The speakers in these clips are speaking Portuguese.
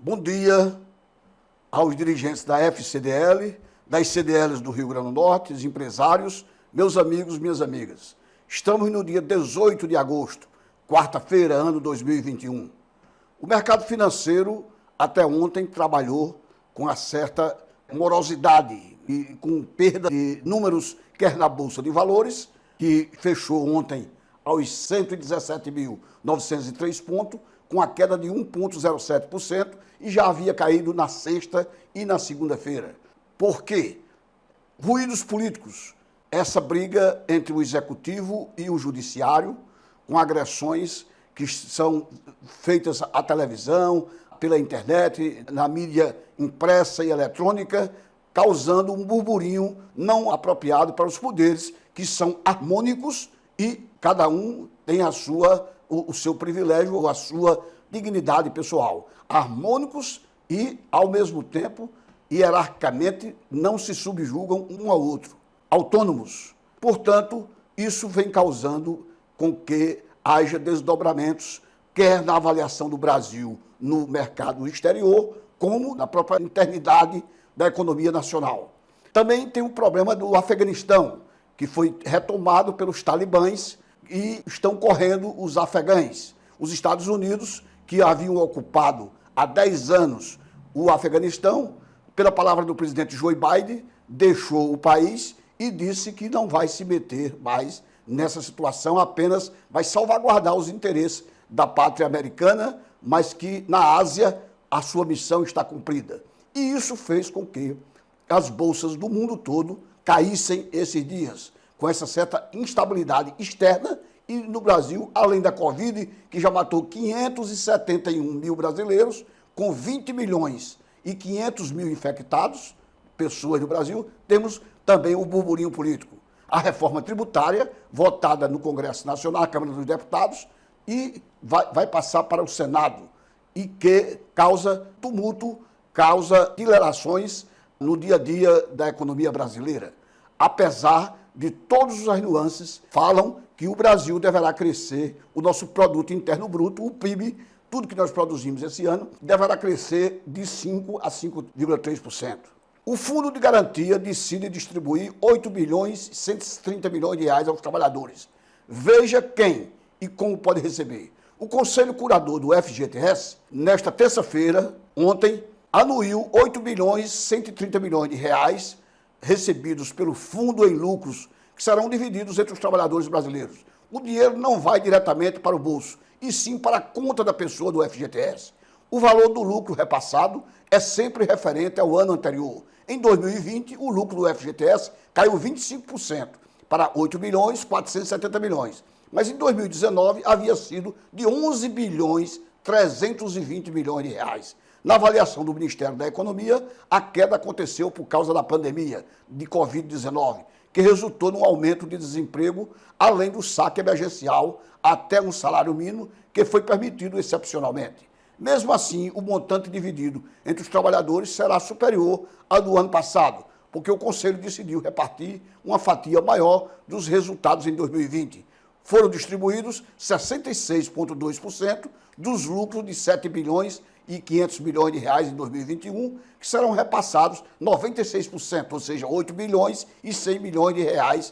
Bom dia aos dirigentes da FCDL, das CDLs do Rio Grande do Norte, os empresários, meus amigos, minhas amigas. Estamos no dia 18 de agosto, quarta-feira, ano 2021. O mercado financeiro, até ontem, trabalhou com uma certa morosidade e com perda de números, quer na Bolsa de Valores, que fechou ontem aos 117.903 pontos, com a queda de 1,07%, e já havia caído na sexta e na segunda-feira. Por quê? Ruídos políticos. Essa briga entre o executivo e o judiciário, com agressões que são feitas à televisão, pela internet, na mídia impressa e eletrônica, causando um burburinho não apropriado para os poderes, que são harmônicos e cada um tem o seu privilégio ou a sua dignidade pessoal. Harmônicos e, ao mesmo tempo, hierarquicamente, não se subjugam um ao outro. Autônomos. Portanto, isso vem causando com que haja desdobramentos, quer na avaliação do Brasil no mercado exterior, como na própria internidade da economia nacional. Também tem o problema do Afeganistão, que foi retomado pelos talibãs e estão correndo os afegães. Os Estados Unidos, que haviam ocupado há 10 anos o Afeganistão, pela palavra do presidente Joe Biden, deixou o país e disse que não vai se meter mais nessa situação, apenas vai salvaguardar os interesses da pátria americana, mas que na Ásia a sua missão está cumprida. E isso fez com que as bolsas do mundo todo caíssem esses dias, com essa certa instabilidade externa, e no Brasil, além da Covid, que já matou 571 mil brasileiros, com 20 milhões e 500 mil infectados, pessoas do Brasil, temos também o burburinho político. A reforma tributária, votada no Congresso Nacional, na Câmara dos Deputados, e vai passar para o Senado, e que causa tumulto, causa dilerações no dia a dia da economia brasileira. Apesar de todas as nuances, falam que o Brasil deverá crescer, o nosso produto interno bruto, o PIB, tudo que nós produzimos esse ano, deverá crescer de 5% a 5,3%. O Fundo de Garantia decide distribuir 8 bilhões e 130 milhões de reais aos trabalhadores. Veja quem e como pode receber. O Conselho Curador do FGTS, nesta terça-feira, ontem, anuiu 8 bilhões e 130 milhões de reais recebidos pelo fundo em lucros, que serão divididos entre os trabalhadores brasileiros. O dinheiro não vai diretamente para o bolso, e sim para a conta da pessoa do FGTS. O valor do lucro repassado é sempre referente ao ano anterior. Em 2020, o lucro do FGTS caiu 25% para 8 bilhões e 470 milhões. Mas em 2019 havia sido de 11 bilhões e 320 milhões de reais. Na avaliação do Ministério da Economia, a queda aconteceu por causa da pandemia de Covid-19, que resultou num aumento de desemprego, além do saque emergencial até um salário mínimo, que foi permitido excepcionalmente. Mesmo assim, o montante dividido entre os trabalhadores será superior ao do ano passado, porque o Conselho decidiu repartir uma fatia maior dos resultados em 2020. Foram distribuídos 66,2% dos lucros de 7 bilhões e 500 milhões de reais em 2021, que serão repassados 96%, ou seja, 8 bilhões e 100 milhões de reais.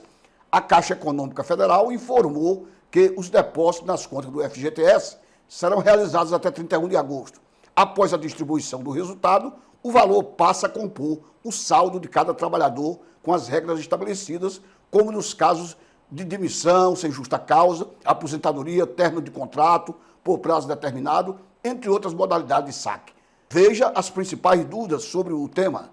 A Caixa Econômica Federal informou que os depósitos nas contas do FGTS serão realizados até 31 de agosto. Após a distribuição do resultado, o valor passa a compor o saldo de cada trabalhador com as regras estabelecidas, como nos casos de demissão sem justa causa, aposentadoria, término de contrato por prazo determinado, entre outras modalidades de saque. Veja as principais dúvidas sobre o tema.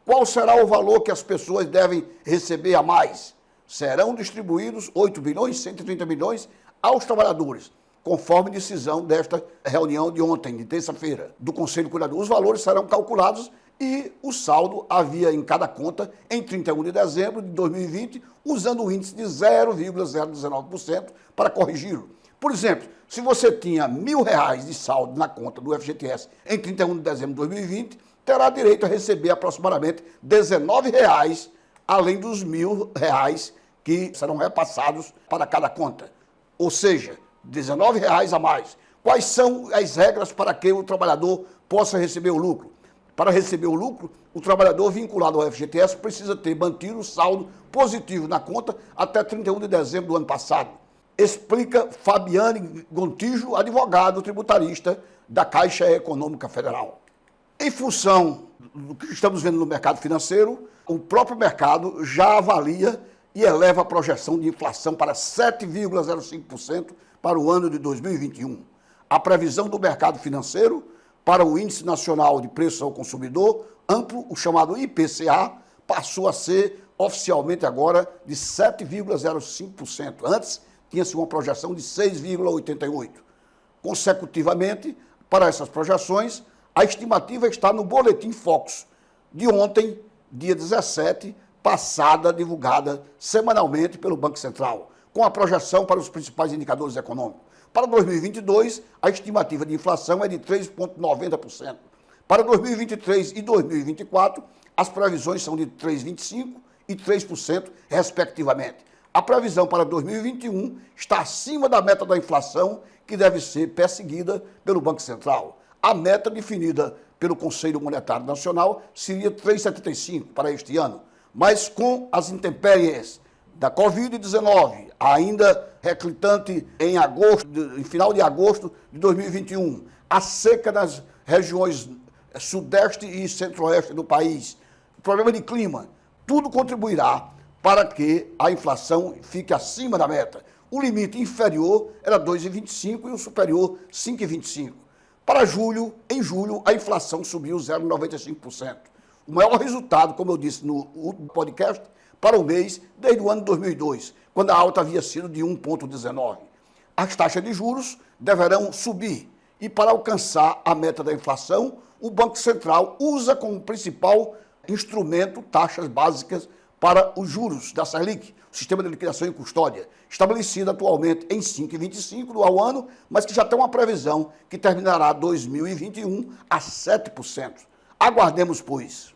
Qual será o valor que as pessoas devem receber a mais? Serão distribuídos 8 bilhões e 130 milhões aos trabalhadores, conforme decisão desta reunião de ontem, de terça-feira, do Conselho Curador. Os valores serão calculados e o saldo havia em cada conta em 31 de dezembro de 2020, usando o índice de 0,019% para corrigi-lo. Por exemplo, se você tinha R$1.000 de saldo na conta do FGTS em 31 de dezembro de 2020, terá direito a receber aproximadamente R$19, além dos R$1.000 que serão repassados para cada conta. Ou seja, R$19 a mais. Quais são as regras para que o trabalhador possa receber o lucro? Para receber o lucro, o trabalhador vinculado ao FGTS precisa ter mantido o saldo positivo na conta até 31 de dezembro do ano passado. Explica Fabiane Gontijo, advogado tributarista da Caixa Econômica Federal. Em função do que estamos vendo no mercado financeiro, o próprio mercado já avalia e eleva a projeção de inflação para 7,05% para o ano de 2021. A previsão do mercado financeiro para o Índice Nacional de Preços ao Consumidor, amplo, o chamado IPCA, passou a ser oficialmente agora de 7,05%. Antes, tinha-se uma projeção de 6,88%. Consecutivamente, para essas projeções, a estimativa está no Boletim Focus, de ontem, dia 17, passada, divulgada semanalmente pelo Banco Central, com a projeção para os principais indicadores econômicos. Para 2022, a estimativa de inflação é de 3,90%. Para 2023 e 2024, as previsões são de 3,25% e 3%, respectivamente. A previsão para 2021 está acima da meta da inflação, que deve ser perseguida pelo Banco Central. A meta definida pelo Conselho Monetário Nacional seria 3,75% para este ano, mas com as intempéries da Covid-19, ainda reclitante em final de agosto de 2021, a seca nas regiões sudeste e centro-oeste do país, o problema de clima, tudo contribuirá para que a inflação fique acima da meta. O limite inferior era 2,25% e o superior 5,25%. Para julho, em julho, a inflação subiu 0,95%. O maior resultado, como eu disse no último podcast, para o mês desde o ano 2002, quando a alta havia sido de 1,19%. As taxas de juros deverão subir e, para alcançar a meta da inflação, o Banco Central usa como principal instrumento taxas básicas para os juros da Selic, o Sistema de Liquidação e Custódia, estabelecido atualmente em 5,25% ao ano, mas que já tem uma previsão que terminará 2021 a 7%. Aguardemos, pois.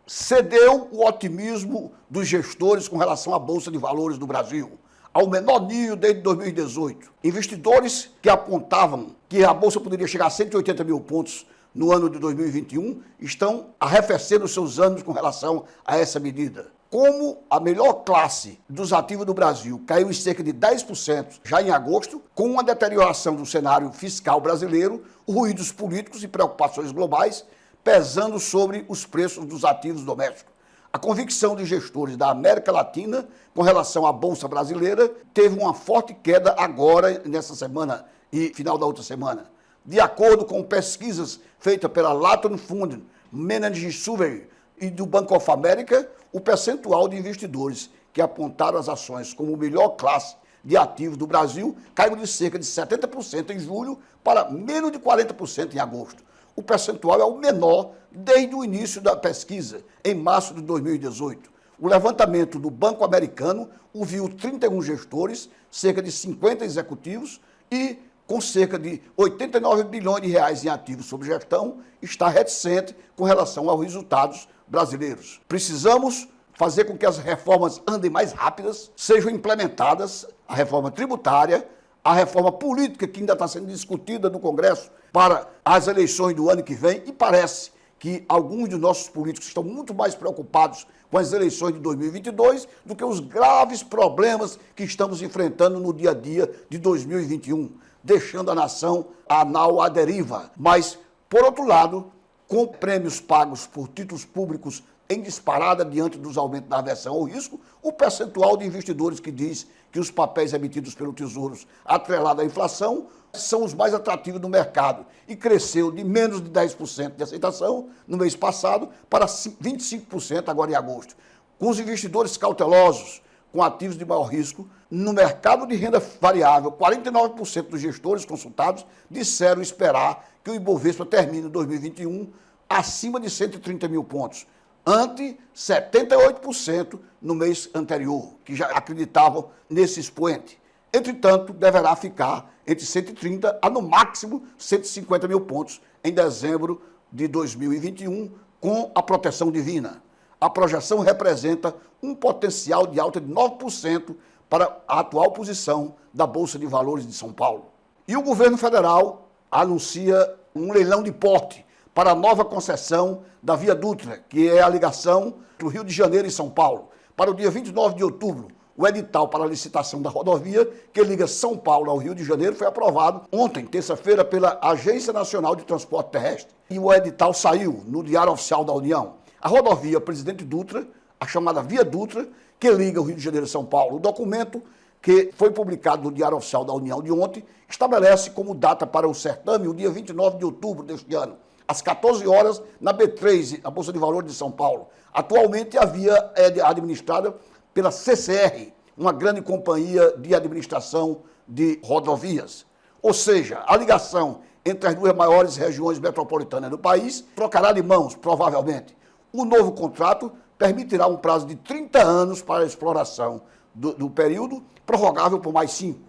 Cedeu o otimismo dos gestores com relação à Bolsa de Valores do Brasil, ao menor nível desde 2018. Investidores que apontavam que a Bolsa poderia chegar a 180 mil pontos no ano de 2021 estão arrefecendo seus ânimos com relação a essa medida. Como a melhor classe dos ativos do Brasil caiu em cerca de 10% já em agosto, com uma deterioração do cenário fiscal brasileiro, ruídos políticos e preocupações globais pesando sobre os preços dos ativos domésticos. A convicção de gestores da América Latina com relação à Bolsa Brasileira teve uma forte queda agora, nessa semana e final da outra semana. De acordo com pesquisas feitas pela Latin Fund Managing Survey e do Bank of America, o percentual de investidores que apontaram as ações como melhor classe de ativos do Brasil caiu de cerca de 70% em julho para menos de 40% em agosto. O percentual é o menor desde o início da pesquisa, em março de 2018. O levantamento do Banco Americano ouviu 31 gestores, cerca de 50 executivos e com cerca de 89 bilhões de reais em ativos sob gestão, está reticente com relação aos resultados brasileiros. Precisamos fazer com que as reformas andem mais rápidas, sejam implementadas, a reforma tributária, a reforma política que ainda está sendo discutida no Congresso para as eleições do ano que vem, e parece que alguns de nossos políticos estão muito mais preocupados com as eleições de 2022 do que os graves problemas que estamos enfrentando no dia a dia de 2021, deixando a nação anal à deriva. Mas, por outro lado, com prêmios pagos por títulos públicos em disparada diante dos aumentos da aversão ao risco, o percentual de investidores que diz que os papéis emitidos pelo Tesouro atrelado à inflação são os mais atrativos do mercado e cresceu de menos de 10% de aceitação no mês passado para 25% agora em agosto. Com os investidores cautelosos, com ativos de maior risco, no mercado de renda variável, 49% dos gestores consultados disseram esperar que o Ibovespa termine em 2021 acima de 130 mil pontos, ante 78% no mês anterior, que já acreditavam nesse expoente. Entretanto, deverá ficar entre 130 a, no máximo, 150 mil pontos em dezembro de 2021, com a proteção divina. A projeção representa um potencial de alta de 9% para a atual posição da Bolsa de Valores de São Paulo. E o governo federal anuncia um leilão de porte para a nova concessão da Via Dutra, que é a ligação do Rio de Janeiro e São Paulo. Para o dia 29 de outubro, o edital para a licitação da rodovia que liga São Paulo ao Rio de Janeiro foi aprovado ontem, terça-feira, pela Agência Nacional de Transporte Terrestre. E o edital saiu no Diário Oficial da União. A rodovia Presidente Dutra, a chamada Via Dutra, que liga o Rio de Janeiro e São Paulo. O documento, que foi publicado no Diário Oficial da União de ontem, estabelece como data para o certame o dia 29 de outubro deste ano, às 14 horas, na B3, a Bolsa de Valores de São Paulo. Atualmente, a via é administrada pela CCR, uma grande companhia de administração de rodovias. Ou seja, a ligação entre as duas maiores regiões metropolitanas do país trocará de mãos, provavelmente. O novo contrato permitirá um prazo de 30 anos para a exploração do período, prorrogável por mais 5.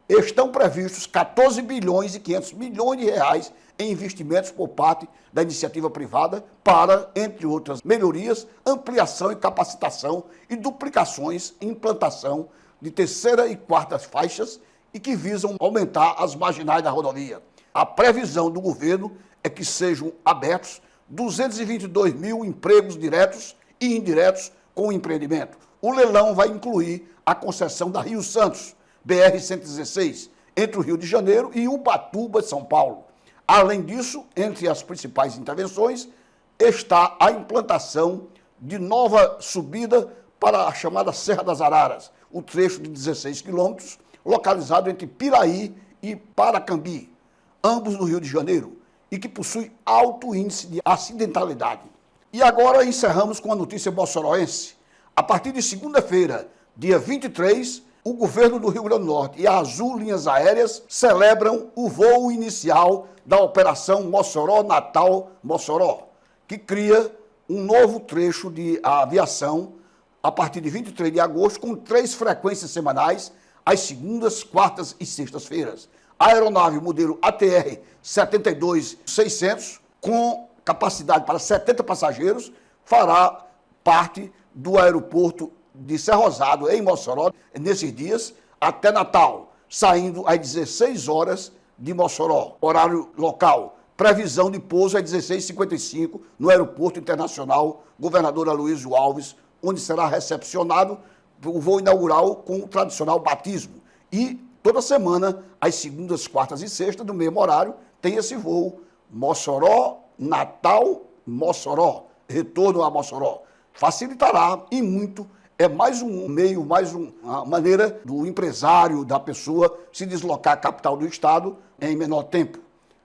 Estão previstos 14 bilhões e 500 milhões de reais em investimentos por parte da iniciativa privada para, entre outras melhorias, ampliação e capacitação e duplicações e implantação de terceira e quarta faixas e que visam aumentar as marginais da rodovia. A previsão do governo é que sejam abertos 222 mil empregos diretos e indiretos com o empreendimento. O leilão vai incluir a concessão da Rio Santos, BR-116, entre o Rio de Janeiro e Ubatuba, São Paulo. Além disso, entre as principais intervenções, está a implantação de nova subida para a chamada Serra das Araras, o trecho de 16 quilômetros, localizado entre Piraí e Paracambi, ambos no Rio de Janeiro, e que possui alto índice de acidentalidade. E agora encerramos com a notícia moçoroense. A partir de segunda-feira, dia 23, o governo do Rio Grande do Norte e a Azul Linhas Aéreas celebram o voo inicial da Operação Mossoró-Natal-Mossoró, que cria um novo trecho de aviação a partir de 23 de agosto, com 3 frequências semanais, às segundas, quartas e sextas-feiras. A aeronave modelo ATR 72-600, com capacidade para 70 passageiros, fará parte do aeroporto de Cerrosado, em Mossoró, nesses dias, até Natal, saindo às 16 horas de Mossoró, horário local. Previsão de pouso às 16h55 no Aeroporto Internacional Governador Aloysio Alves, onde será recepcionado o voo inaugural com o tradicional batismo. E toda semana, às segundas, quartas e sextas, no mesmo horário, tem esse voo Mossoró, Natal, Mossoró, retorno a Mossoró. Facilitará e muito. É mais um meio, uma maneira do empresário, da pessoa, se deslocar à capital do Estado em menor tempo.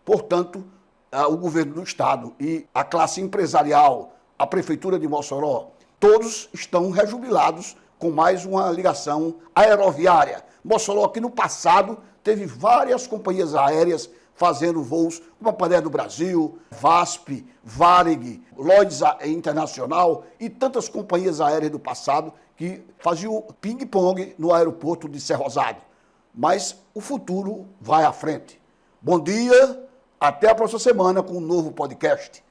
Portanto, o governo do Estado e a classe empresarial, a Prefeitura de Mossoró, todos estão rejubilados com mais uma ligação aeroviária. Mossoró, que no passado teve várias companhias aéreas fazendo voos, como a Pané do Brasil, VASP, Varig, Lloyds Internacional e tantas companhias aéreas do passado que faziam ping-pong no aeroporto de Cerrosado. Mas o futuro vai à frente. Bom dia, até a próxima semana com um novo podcast.